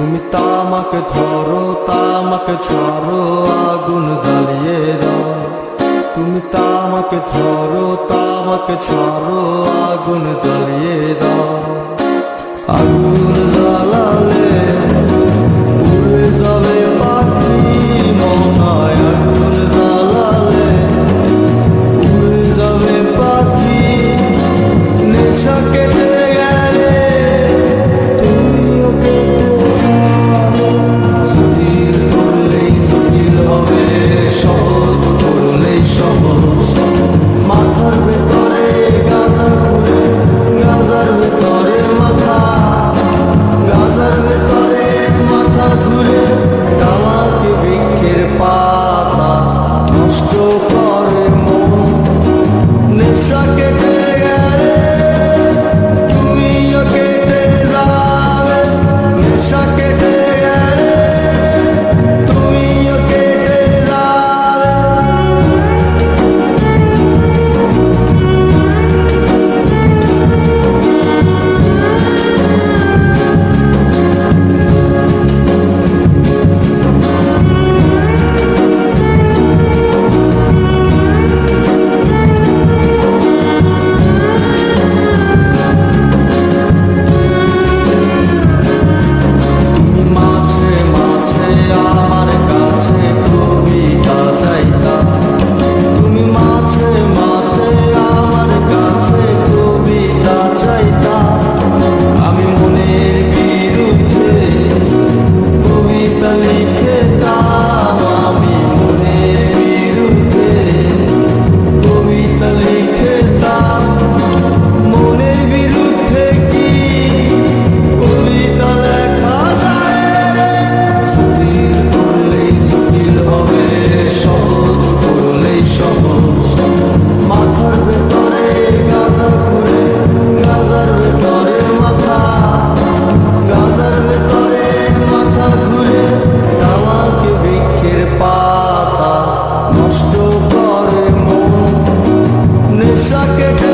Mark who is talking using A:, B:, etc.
A: তুমি তামাকে ধরো তামাকে ছাড়ো আগুন জ্বালিয়ে দাও। তুমি তামাকে ধরো তামাকে ছাড়ো আগুন জ্বালিয়ে দাও। আগুন জ্বালালে উড়ে যাবে পাখি মনায়। আগুন জ্বালালে উড়ে যাবে পাখি। নেশা কেটে গেলে তুমিও কেটে যাবে। জটিল করলেই জটিল হবে, সহজ করলেই সহজ। মাথার ভেতরে গাজা ঘুরে, গাজার ভেতরে মাথা, গাজার ভেতরে মাথা ঘুরে। তামাকে বৃক্ষের পাতা নষ্ট করে মন। নেশা কেটে গেলে তুমিও কেটে যাবে। নেশা কেটে গেলে তুমিও কেটে যাবে। তুমি মাঝে মাঝে আমার কাছে কবিতা চাইতা। তুমি মাঝে মাঝে আমার কাছে কবিতা চাইতা। আমি মনের বিরুদ্ধে কবিতা লিখতাম। আমি মনের বিরুদ্ধে কবিতা লিখতাম। মনের বিরুদ্ধে কি কবিতা লেখা যায় রে? জটিল করলেই জটিল হবে, সহজ করলেই সহজ। মাথার ভেতরে গাজা ঘুরে, গাজার ভেতরে মাথা, গাজার ভেতরে মাথা ঘুরে। তামাকে বৃক্ষের পাতা নষ্ট করে মন। নেশা কেটে